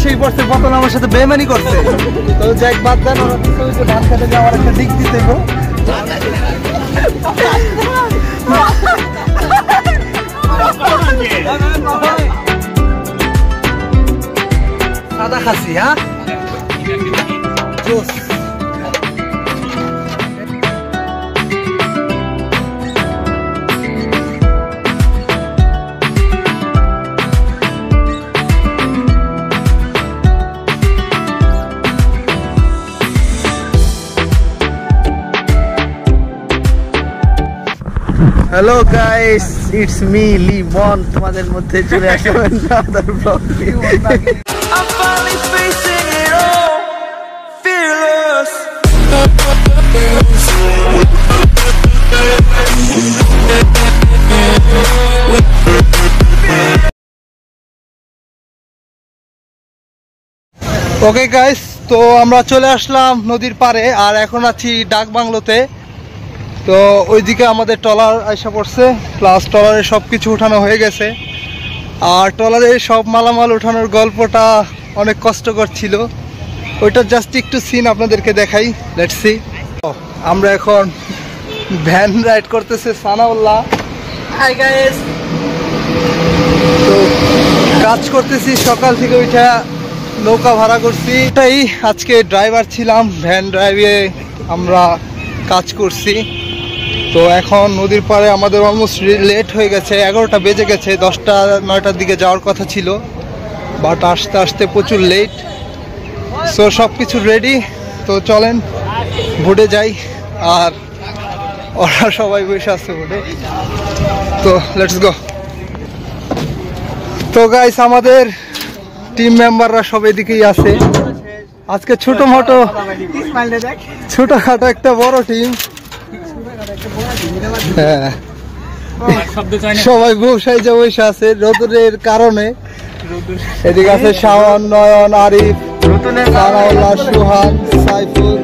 সেই পড়ছে বোতল আমার সাথে বেমানি করছে। তো যাই বাদ দেন, ওরা তো ওই যে ধান খেতে যাওয়ার একটা দিক দিতে গো। সাদা খাসি, হ্যাঁ জোস। Hello guys, it's me Limon, তোমাদের মধ্যে চলে আসবেন আদার ব্লগ। ওকে গাইস, তো আমরা চলে আসলাম নদীর পাড়ে, আর এখন আছি ডাক বাংলোতে। তো ওইদিকে আমাদের ট্রলার আইসা পড়ছে, প্লাস ট্রলারে সব কিছু উঠানো হয়ে গেছে। আর ট্রলারে সব মালামাল উঠানোর গল্পটা অনেক কষ্টকর ছিল, ওইটা জাস্ট একটু সিন আপনাদেরকে দেখাই। Let's see. আমরা এখন ভ্যান রাইড করতেছে সানাউল্লাহ। হাই গাইস, তো কাজ করতেছি সকাল থেকে উঠা, নৌকা ভাড়া করছি। এটাই আজকে ড্রাইভার ছিলাম, ভ্যান ড্রাইভে আমরা কাজ করছি। তো এখন নদীর পাড়ে আমাদের অলমোস্ট লেট হয়ে গেছে, 11টা বেজে গেছে। 10টা-9টার দিকে যাওয়ার কথা ছিল, বাট আসতে আসতে প্রচুর লেট। সো সব কিছু রেডি, তো চলেন বোটে যাই। আর ওরা সবাই বসে আছে বোটে, তো লেটস গো। তো গাইস, আমাদের টিম মেম্বাররা সব এদিকেই আছে। আজকে ছোটখাটো একটা বড় টিম। হ্যাঁ, সবাই বসে বসে আছে রোদের কারণে। এদিকে আছে শাওন, নয়ন, আরিফ, সানাউল্লাহ, সুহান, সাইফুল।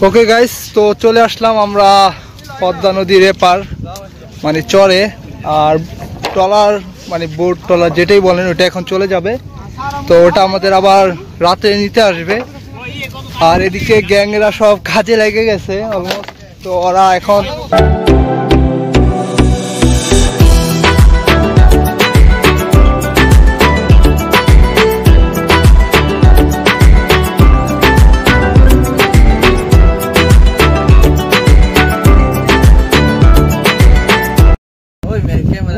ওকে গাইস, তো চলে আসলাম আমরা পদ্মা নদীর এপার, মানে চরে। আর ট্রলার মানে বোট ট্রলার যেটাই বলেন, ওটা এখন চলে যাবে। তো ওটা আমাদের আবার রাতে নিতে আসবে। আর এদিকে গ্যাংয়েরা সব কাজে লেগে গেছে অলমোস্ট। তো ওরা এখন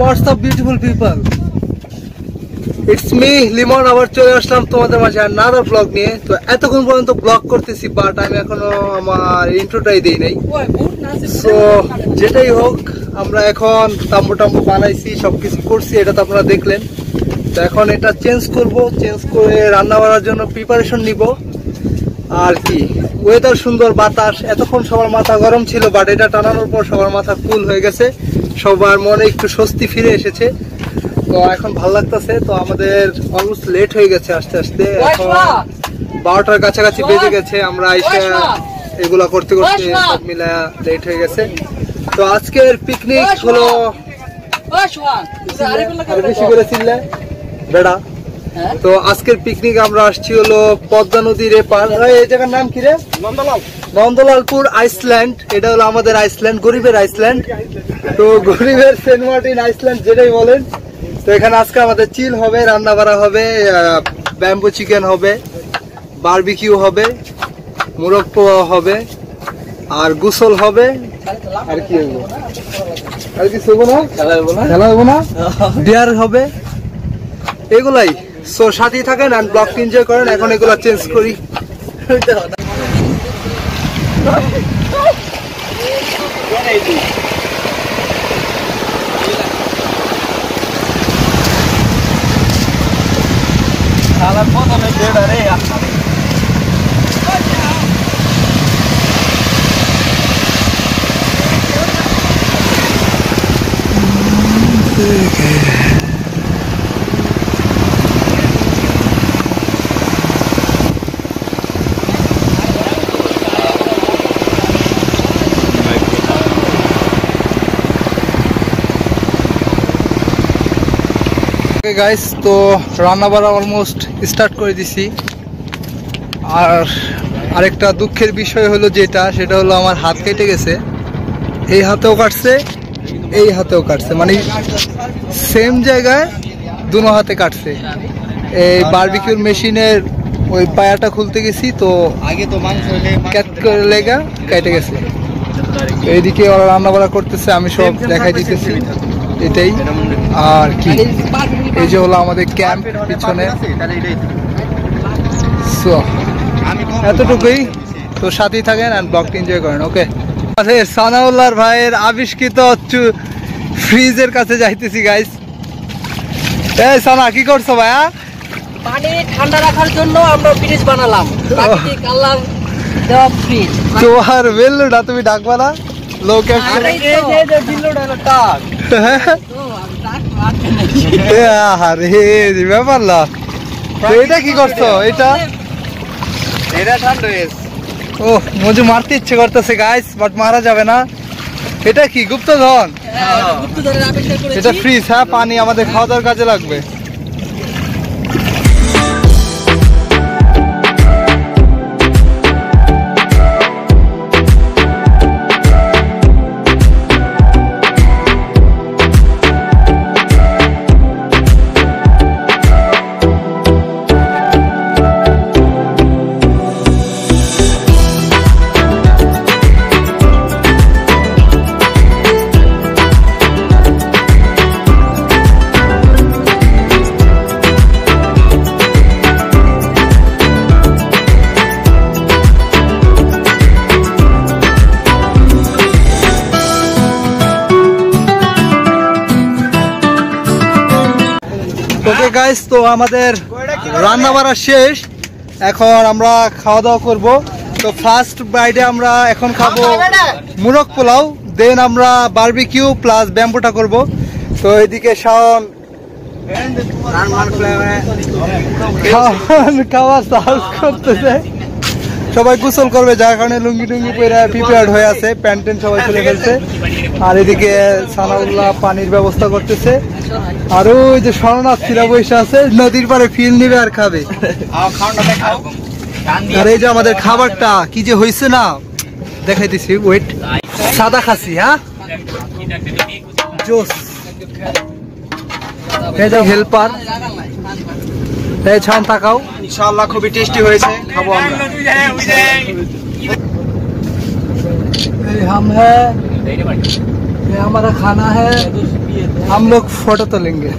What's up beautiful people, it's me Limon. আবার চলে আসলাম তোমাদের মাঝে another vlog নিয়ে। তো এতক্ষণ পর্যন্ত ব্লগ করতেছি, বাট আমি এখনো আমার ইন্ট্রোটাই দিই নাই। সো যেটাই হোক, আমরা এখন তাম্বু টাম্বু বানাইছি, সবকিছু করছি, এটা তো আপনারা দেখলেন। তো এখন এটা চেঞ্জ করব, চেঞ্জ করে রান্না বান্নার জন্য প্রিপারেশন নিব। আর কি ওয়েদার সুন্দর, বাতাস। এতক্ষণ সবার মাথা গরম ছিল, বাট এটা টানানোর পর সবার মাথা কুল হয়ে গেছে, সবার মনে একটু স্বস্তি ফিরে এসেছে। তো এখন ভালো লাগতেছে। তো আমাদের অলমোস্ট লেট হয়ে গেছে, আস্তে আস্তে এখন 12টার কাছাকাছি বেজে গেছে। আমরা আইসা এগুলা করতে করতে সব মিলা লেট হয়ে গেছে। তো আজকের পিকনিক হলো বেশি করে চিল্লা বেড়া। তো আজকের পিকনিক আমরা আসছি হলো পদ্মা নদীর এপার। এই জায়গার নাম কি রে? নন্দলালপুর আইসল্যান্ড, এটা হলো আমাদের আইসল্যান্ড, গরিবের আইসল্যান্ড। তো গরিবের সেন্ট মার্টিন আইসল্যান্ড যেটাই বলেন। তো এখানে আজকে আমাদের চিল হবে, রান্না বাড়া হবে, ব্যাম্বু চিকেন হবে, বারবিকিউ হবে, মুরগ পোয়া হবে, আর গোসল হবে, আর কি হবে, আর কিছু হবে না, খেলা হবে না, ডিয়ার হবে, এগুলাই। সো সাথেই থাকেন আর ব্লগটি এনজয় করেন। এখন এগুলো চেঞ্জ করি। গাইস, তো রান্না বাড়া অলমোস্ট স্টার্ট করে দিছি। আর আরেকটা দুঃখের বিষয় হলো সেটা হলো আমার হাত কেটে গেছে। এই হাতেও কাটছে, এই হাতেও কাটছে, মানে সেম জায়গায় দুনো হাতে কাটছে। এই বারবিকিউর মেশিনের ওই পায়াটা খুলতে গেছি, তো আগে তো মাংস লেগা কেটে গেছে। এইদিকে ওরা রান্না বাড়া করতেছে, আমি সব দেখাই দিতেছি। এটাই আর কি, এই যে হলো আমাদের ক্যাম্প পিছনে। এতটুকুই, তো সাথেই থাকেন আর ব্লগটি এনজয় করেন। ওকে, সানাউল্লাহর ভাইয়ের আবিষ্কৃত ফ্রিজের কাছে যাইতেছি গাইস। এই সানা, কি করছো ভাইয়া? পানি ঠান্ডা রাখার জন্য আমরা ফ্রিজ বানালাম, প্রাকৃতিক আল্লাহর দেওয়া ফ্রিজ। তোমার বেলুটা তুমি ডাকবা না? লোকে ব্যাপার না। এটা কি করছো? এটা ও মজু মারতে ইচ্ছে করতেছে গাইস, বাট মারা যাবে না। এটা কি গুপ্তধন? এটা ফ্রিজ, হ্যাঁ, পানি আমাদের খাওয়া দাওয়ার কাজে লাগবে। ওকে গাইস, তো আমাদের রান্না বাড়া শেষ, এখন আমরা খাওয়া দাওয়া করব। তো ফার্স্ট বাইডে আমরা এখন খাবো মুরগ পোলাও, দেন আমরা বারবিকিউ প্লাস ব্যাম্বুটা করব। তো এদিকে শাওন খাওয়া সার্ভ করতেছে, সবাই গোসল করবে, যার কারণে লুঙ্গি টুঙ্গি পরে প্রিপেয়ার্ড হয়ে আছে, প্যান্ট ট্যান্ট সবাই খুলে ফেলছে। আর এদিকে সানাউল্লাহ পানির ব্যবস্থা করতেছে। আর ওই যে শরণার্থীরা বসে আছে, নদীর পাড়ে ফিল নিবে আর খাবে। আর এই যে আমাদের খাবারটা কি যে হয়েছে না, দেখাই দিছি, ওয়েট। সাদা খাসি, হ্যাঁ, জোস। এই যে হেল্পার, এই ছান তাকাও, इंशाल्लाह খুবই টেস্টি হয়েছে, খাবো আমরা। हम है, ये हमारा खाना है, हम लोग फोटो तो लेंगे।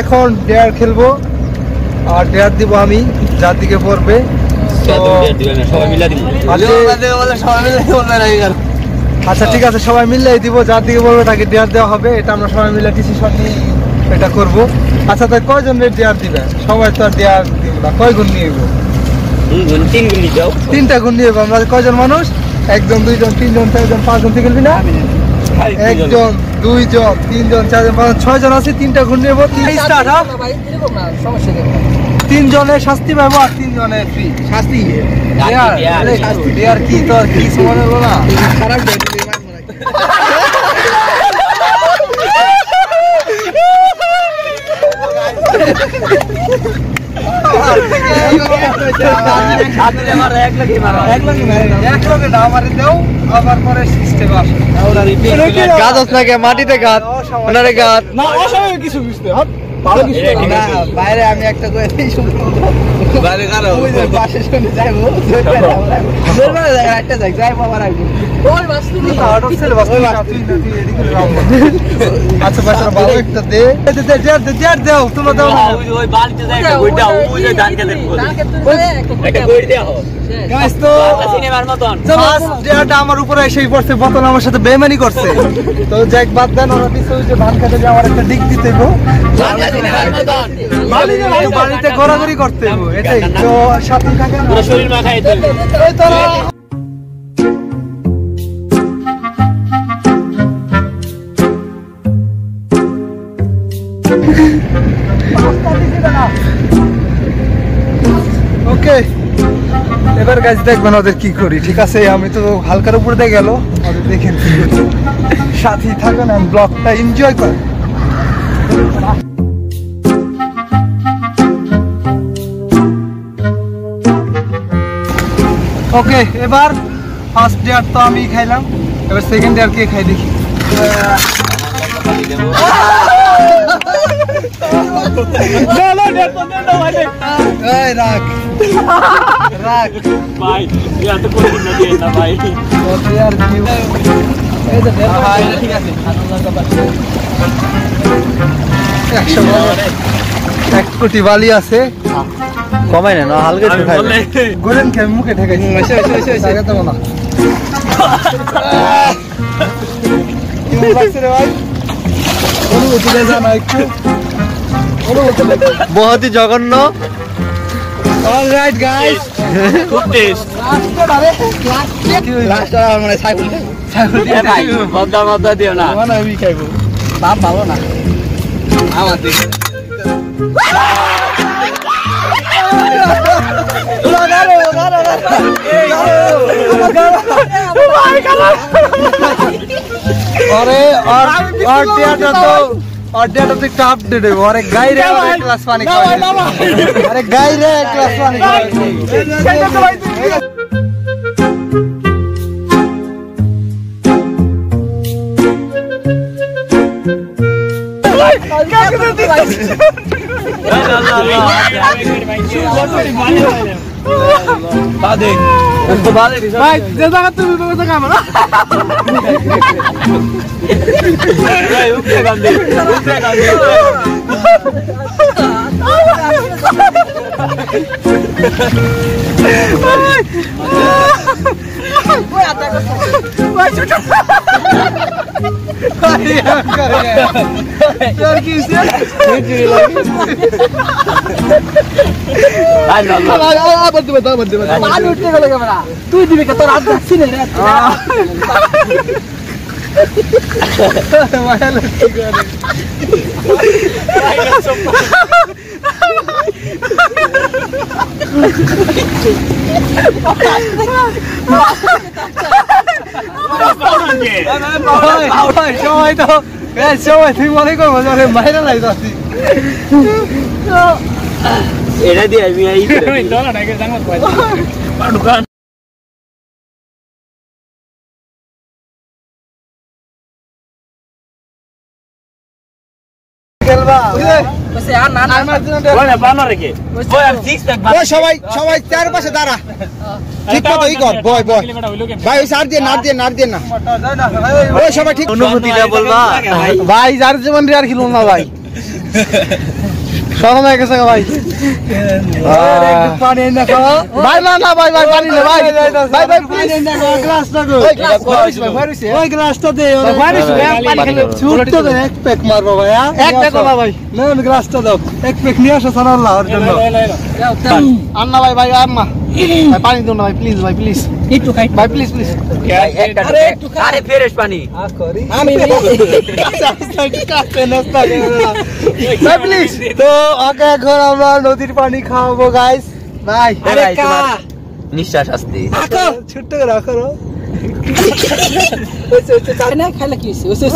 এখন ডেয়ার খেলবো, আর ডেয়ার দিব আমি, যার দিকে পড়বে। আচ্ছা ঠিক আছে, সবাই মিললে দিব, যার দিকে বলবে তাকে ডেয়ার দেওয়া হবে। এটা আমরা সবাই মিলে ডিসিশন নিয়ে এটা করবো। আচ্ছা, তাই কয়জন ডেয়ার দিবে? সবাই তো আর ডেয়ার দিব না, কয় গুণ নিয়ে যাবো? 3টা গুণ নিয়ে যাবো। আমরা কয়জন মানুষ? 1 জন 2 জন 3 জন 4 জন 5 জন থেকে খেলবি না? 1 জন 2 জন 3 জন 4 জন 5 জন 6 জন আছে, 3টা গুণ নেবো। তিনজনের শাস্তি পাবো আর তিনজনের ফ্রি শাস্তি আর কি তোর কিছু মনে হলো না খারাপ মাটিতে গাছ কিছু বাইরে আমি একটা করে আচ্ছা বাচ্চারা ভালো একটা দে দেও তোমরা দাও আমার উপরে এসেই পড়ছে বোতল আমার সাথে বেমানি করছে তো যাক বাদ দেন ওরা দিচ্ছে ওই যে ধান খেতে যে আমার একটা দিক দিতে বাড়িতে ঘোরাঘুরি করতে এটাই তো সাথে থাকেন শরীর মাখাই তোরা ওকে এবার গাছ দেখবেন ওদের কি করি ঠিক আছে আমি তো হালকার উপর দিয়ে গেল ওদের দেখেন কি করছি সাথেই থাকেন আর ব্লগটা এনজয় করেন ওকে এবার ফার্স্ট ডেয়ার তো আমি খাইলাম এবার সেকেন্ড ডেয়ার কে খাই দেখি রাখ রাখ ভাই এত করে না দিয়ে না ভাই ডেয়ার কি এই তো ভাই ঠিক আছে 1 কোটি বালি আছে কমাই না হালকা একটু খাই গোলেন কে মুখে ঠেকাইছি আগে তো না কেমন লাগছে রে ভাই অনুভূতি দে জানা একটু बहुत ही जघন্য অলরাইট গাইস খুব টেস্ট লাস্টটা মানে সাইকেল দিয়ে ভাই মদ্দা দিও না মানে আমি খাইবো বাপ ভালো না আমার দিকে अरे और टियाटा तो और टियाटा तो एक अपडेट है और एक गाय रे और एक ग्लास पानी अरे गाय रे एक ग्लास पानी भाई जैसा तू भी काम है তুই দিবি তোর হাত যাচ্ছি না সবাই তো সবাই তুই মনে করবো বাইরে লাই যাচ্ছি এটা দিয়ে আমি সবাই চারপাশে দাঁড়া ঠিক মতো ই কর বয় বয় ভাই ওই সার দিয়ে নাট দিয়ে না ওই সবাই ঠিক অনুভূতিটা বলবা ভাই যার জীবন আর খেলো না ভাই সব হয়ে গেছে ভাই পানি না খাওয়া ভাই না ভাই ভাই পানি না ভাই ভাই ভাই পানি না খাওয়া গ্লাসটা দে ওই গ্লাসটা দে পানি খেলে ছুট তো দে এক প্যাক মারবো ভাই এক প্যাক বাবা ভাই না গ্লাসটা দাও এক প্যাক নিয়ে আসো সানাল্লাহ ওর জন্য আন্না ভাই ভাই আম্মা ভাই পানি দাও না ভাই, প্লিজ ভাই, প্লিজ একটু খাই ভাই, প্লিজ প্লিজ। আরে একটু খাই আরে ফ্রেশ পানি। আমি ভাই প্লিজ। তো ওকে এখন আমরা নদীর পানি খাওয়াবো গাইস। ভাই আরে ভাই, কা তোমার নিঃশ্বাস আসতে। ছোট্ট করে রাখো। চাই না খাইলে কি হইছে ওসে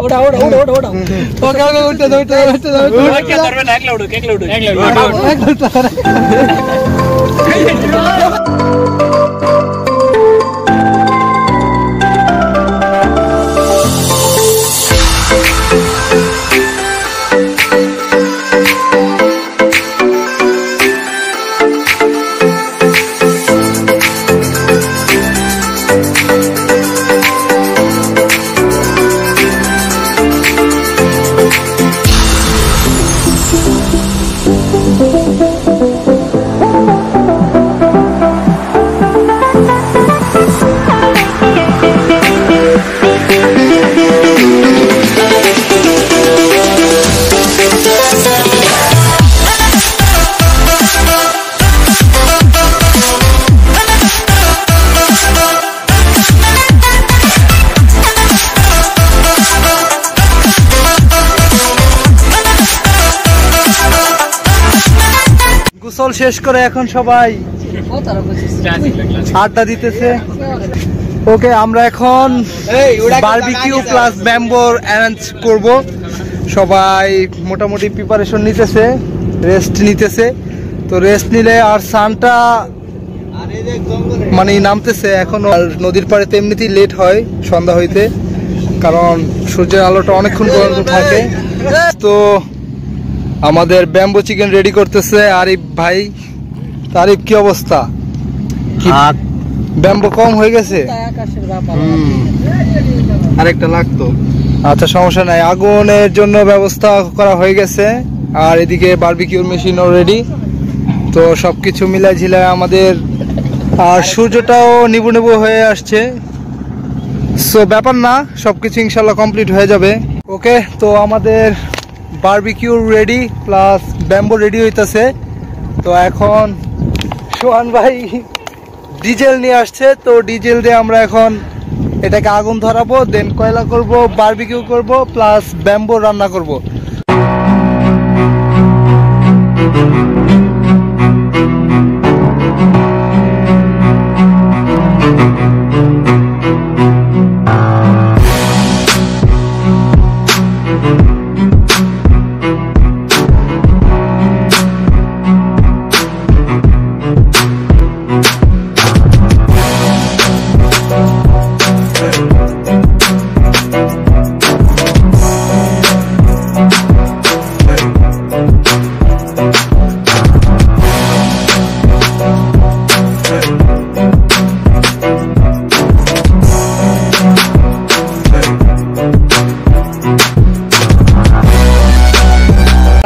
ওটা ওটা ওটা ওটা ওটা ওকে ওকে উঠতে দাও, উঠতে দাও, উঠতে দাও, উঠতে দাও। কে ধরবে না একলা উঠো একলা উঠো গোসল শেষ করে এখন সবাই আড্ডা দিতেছে। ওকে আমরা এখন বারবিকিউ প্লাস ব্যাম্বোর অ্যারেঞ্জ করব। সবাই মোটামুটি প্রিপারেশন নিতেছে, রেস্ট নিতেছে। তো রেস্ট নিলে আর সানটা মানে নামতেছে এখনো। আর নদীর পাড়ে তো এমনিতেই লেট হয় সন্ধ্যা হইতে, কারণ সূর্যের আলোটা অনেকক্ষণ পর্যন্ত থাকে। তো আমাদের ব্যাম্বো চিকেন রেডি করতেছে আরিফ ভাই। আরিফ কি অবস্থা? কি ব্যাম্বো কম হয়ে গেছে? আকাশের ব্যাপার আরেকটা লাগতো। আচ্ছা সমস্যা নাই, আগুনের জন্য ব্যবস্থা করা হয়ে গেছে। আর এদিকে বারবিকিউর মেশিনও রেডি। তো সবকিছু মিলাই ঝিলায় আমাদের, আর সূর্যটাও নিবু নিবু হয়ে আসছে। সো ব্যাপার না, সবকিছু ইনশাল্লাহ কমপ্লিট হয়ে যাবে। ওকে, তো আমাদের barbecue ready plus bamboo ready হইতাছে। তো এখন সোহান ভাই ডিজেল নিয়ে আসছে। তো ডিজেল দিয়ে আমরা এখন এটাকে আগুন ধরাবো, দেন কয়লা করব, বারবিকিউ করব প্লাস ব্যাম্বো রান্না করব।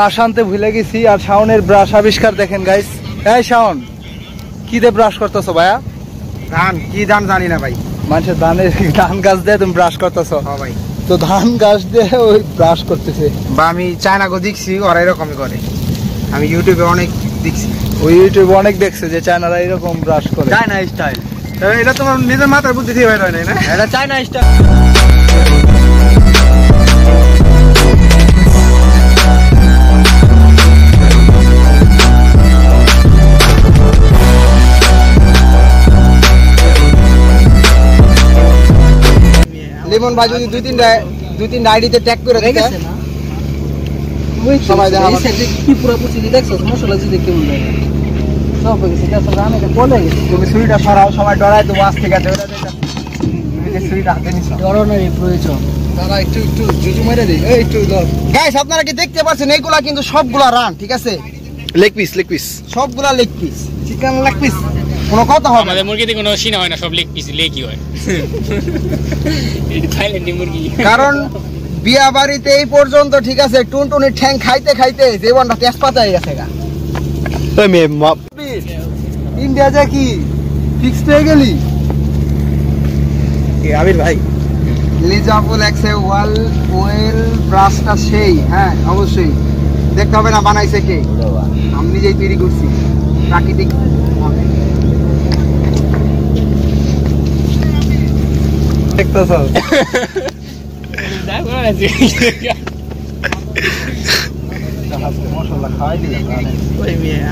ব্রাশ আনতে ভুলে গেছি, আর শাওনের ব্রাশ আবিষ্কার দেখেন গাইস। এই শাওন, কি দিয়ে ব্রাশ করতেছো ভাইয়া? ধান কি ধান জানি না ভাই। মানুষের ধান গাছ দিয়ে তুমি ব্রাশ করতেছো? হ্যাঁ ভাই। তো ধান গাছ দিয়ে ওই ব্রাশ করতেছে। বা আমি চায়নাকে দেখছি ওরা এরকমই করে, আমি ইউটিউবে অনেক দেখছি। ওই ইউটিউবে অনেক দেখছে যে চায়নারা এরকম ব্রাশ করে। China style. এটা তোমার নিজের মাথার বুদ্ধি দিয়ে বের হয় না? এটা চায়না স্টাইল। লিমন ভাই যদি দুই তিনটা আইডিতে ট্যাগ করে হয়ে গেছে না ওই সময় দেখা এই সাইডে কি পুরো পুচি দেখছো মশলা যদি কেমন লাগে সব হয়ে গেছে এটা সব আমি বলে গেছি। তুমি ছুরিটা সরাও, সবাই ডরায় তো আজ থেকে আছে। তুমি যে ছুরিটা হাতে নিছো, ধরনের প্রয়োজন। তারা একটু একটু জুজু মেরে দেই। এই একটু ধর গাইস আপনারা কি দেখতে পাচ্ছেন এইগুলা কিন্তু সবগুলা রান, ঠিক আছে? লেগ পিস, লেগ পিস, সবগুলা leg piece, chicken leg piece. কোনো কথা হবে না। আমাদের মুরগিতে কোনো সিনা হয় না, সব লেগ পিস লেগই হয়। এটা থাইল্যান্ডি মুরগি। কারণ বিয়া বাড়িতে এই পর্যন্ত ঠিক আছে টুনটুনি ঠ্যাং খাইতে খাইতে জীবনটা তেজপাতা হয়ে গেছে গা। ইন্ডিয়া যা কি ফিক্সড হয়ে গেলি? আমির ভাই লিজাবুল এক্সে ওয়েল ব্রাশটা সেই, হ্যাঁ অবশ্যই দেখতে হবে না বানাইছে কে, আমি নিজেই তৈরি করছি। প্রাকৃতিক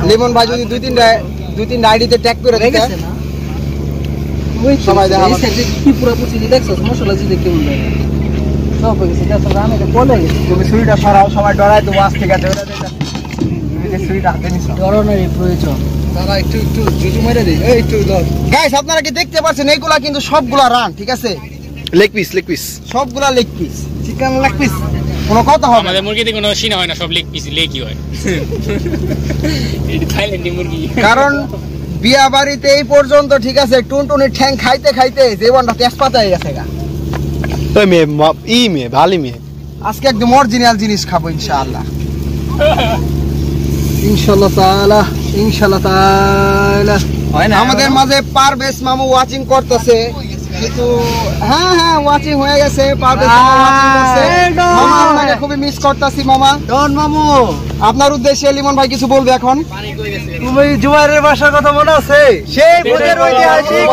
লিমন ভাই যদি দুই তিনটা আইডিতে ট্যাগ করে দিতে সবাই দেখা কি পুরো পুচিনি দেখছো মশলা জিতে কেমন লাগে সব হয়ে গেছে এটা সব আমি বলে গেছি তুমি ছুরিটা সরাও, সবাই ডরায় তো আজ থেকে তুমি যে ছুরিটা হাতে নিছো ডরানোর প্রয়োজন দাদা একটু জুজু মেরে দিই, এই একটু ধর। গাইস আপনারা কি দেখতে পাচ্ছেন এইগুলা কিন্তু সবগুলা রান, ঠিক আছে? লেগ পিস সবগুলা leg piece, chicken leg piece, কোনো কথা হবে না। আমাদের মুরগিতে কোনো সিনা হয় না, সব লেগ পিস লেগই হয়। এটা থাইল্যান্ডি মুরগি। কারণ বিয়া বাড়িতে এই পর্যন্ত, ঠিক আছে, টুনটুনি ঠ্যাং খাইতে খাইতে জীবনটা তেজপাতা হয়ে গেছে গা। ভালো মেয়ে, আজকে একদম অরিজিনাল জিনিস খাবো ইনশাআল্লাহ। ইনশাআল্লাহ তাআলা। আমাদের মাঝে পারভেজ মামু ওয়াচিং করতেছে, কিন্তু হ্যাঁ ওয়াচিং হয়ে গেছে। পারভেজ মামু ওয়াচিং করছে। মামা আপনাকে খুবই মিস করতেছি মামা। ডন মামু, আপনার উদ্দেশ্যে লিমন ভাই কিছু বলবে এখন। তুমি জুবাইরের বাসার কথা মনে আছে? সেই ভূতের ঐতিহাসিক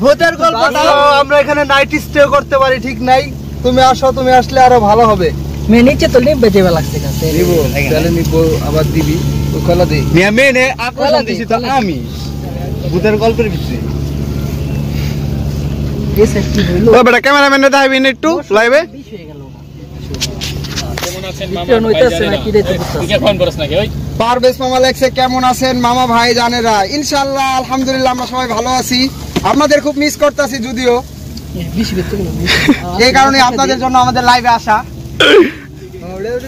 ভূতের গল্পটা আমরা এখানে নাইট স্টে করতে পারি, ঠিক নাই? তুমি আসো, তুমি আসলে আরো ভালো হবে। মে নিচে তো লিপ বেজে লাগছে কাছে নিবো, তাহলে নিবো, আবার দিবি তো কলা দেই। মেনে আকর্ষণ দিছি তো আমি ভূতের গল্পের ভিতরে। এসে কি হইলো? ও বেটা ক্যামেরাম্যান রে দেখাবি না একটু লাইভে? কেমন আছেন মামা? কেমন হইতাছে না কি দেখতে তুই কি ফোন করছ নাকি? ওই পারভেজ মামা লেখছে কেমন আছেন মামা ভাই জানেরা। ইনশাআল্লাহ আলহামদুলিল্লাহ আমরা সবাই ভালো আছি। আপনাদের খুব মিস করতেছি, যদিও বেশি বেশি এই কারণে আপনাদের জন্য আমাদের লাইভে আসা,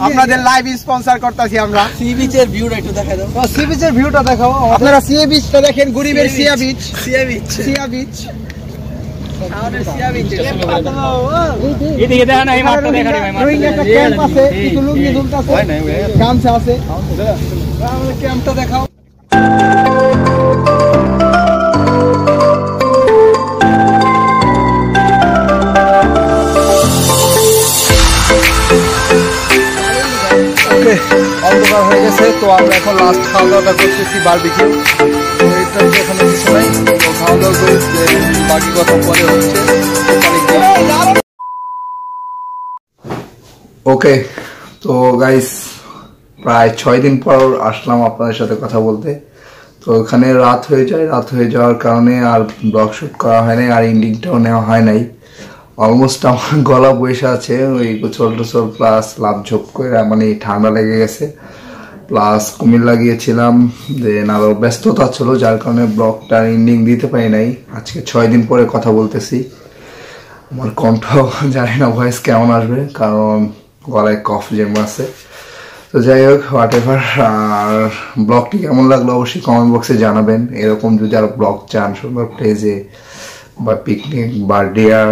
আপনাদের লাইভ স্পন্সর করতেছি আমরা। সি বিচের ভিউটা একটু দেখা দাও। সি বিচের ভিউটা দেখাও। আপনারা সিয়া বিচটা দেখেন, গরিবের সিয়া বিচ। এদিকে দেখা না, এই মাঠটা দেখা রে ভাই, মাঠটা রোহিঙ্গা একটা ক্যাম্প আছে, কিছু লুঙ্গি ঝুলতাছে, গামছা আছে। আমাদের ক্যাম্পটা দেখাও। অন্ধকার হয়ে গেছে, তো আমরা এখন লাস্ট খাওয়া দাওয়া করতেছি, বারবিকিউ। এটা এখানে কিছু নাই, তো খাওয়া দাওয়া করে বাকি কথা পরে হচ্ছে। ওকে, তো গাইস প্রায় 6 দিন পর আসলাম আপনাদের সাথে কথা বলতে। তো এখানে রাত হয়ে যাওয়ার কারণে আর ব্লগ শুট করা হয় নাই, আর এন্ডিংটাও নেওয়া হয় নাই। অলমোস্ট আমার গলা বসে আছে, ওই গোছল টোছল প্লাস লাভঝোপ করে, মানে ঠান্ডা লেগে গেছে, প্লাস কুমিল্লা গিয়েছিলাম, দেন আরো ব্যস্ততা ছিল, যার কারণে ব্লগটা এন্ডিং দিতে পারি নাই। আজকে 6 দিন পরে কথা বলতেছি, আমার কণ্ঠ জানি না ভয়েস কেমন আসবে, কারণ গলায় কফ জেম আছে। তো যাই হোক, হোয়াট এভার। আর ব্লগটি কেমন লাগলো অবশ্যই কমেন্ট বক্সে জানাবেন। এরকম যদি আরো ব্লগ চান সুন্দর প্লেসে বা পিকনিক বা ডিয়ার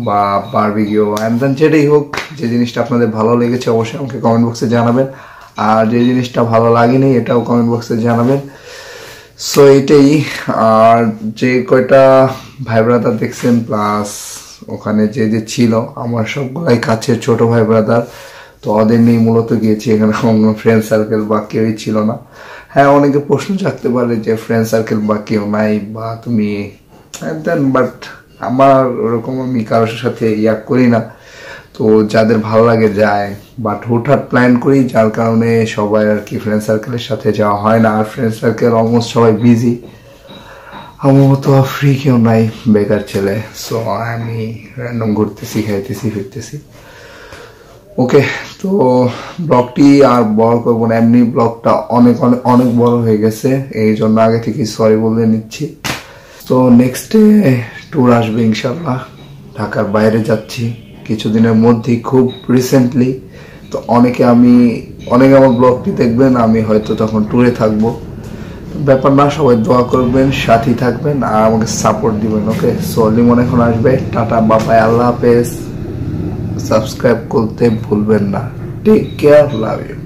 বা বারবিকিউ অ্যান্ড যেটাই হোক, যে জিনিসটা আপনাদের ভালো লেগেছে অবশ্যই আমাকে কমেন্ট বক্সে জানাবেন, আর যে জিনিসটা ভালো লাগেনি এটাও কমেন্ট বক্সে জানাবেন। সো এটাই। আর যে কয়টা ভাই ব্রাদার দেখছেন, প্লাস ওখানে যে ছিল আমার সবগুলাই কাছের ছোট ভাই ব্রাদার, তো ওদের নিয়ে মূলত গিয়েছি। এখানে অন্য ফ্রেন্ড সার্কেল বা কেউই ছিল না। হ্যাঁ, অনেকে প্রশ্ন জাগতে পারে যে ফ্রেন্ড সার্কেল বা কেউ নাই বা তুমি, বাট আমার ওরকম আমি কারোর সাথে করি না। তো যাদের ভালো লাগে যায়, বাট হুটহাট প্ল্যান করি, যার কারণে সবাই আর কি ফ্রেন্ড সার্কেলের সাথে যাওয়া হয় না। আর ফ্রেন্ড সার্কেল অলমোস্ট সবাই বিজি, আমার তো ফ্রি কেউ নাই, বেকার ছেলে। সো আমি র্যান্ডম ঘুরতেছি, খাইতেছি, ফিরতেছি। ওকে, তো ব্লগটি আর বড় করবো না, এমনি ব্লগটা অনেক অনেক অনেক বড় হয়ে গেছে, এই জন্য আগে থেকে সরি বলে নিচ্ছি। তো নেক্সট ডে ট্যুর আসবে ইনশাল্লাহ, ঢাকার বাইরে যাচ্ছি কিছুদিনের মধ্যেই, খুব রিসেন্টলি। তো অনেকে আমার ব্লগটি দেখবেন, আমি হয়তো তখন ট্যুরে থাকবো। ব্যাপার না, সবাই দোয়া করবেন, সাথী থাকবেন আর আমাকে সাপোর্ট দিবেন। ওকে, সো লিমন এখন আসবে। টাটা, বাবাই, আল্লাহ হাফেজ। সাবস্ক্রাইব করতে ভুলবেন না। Take care, love you.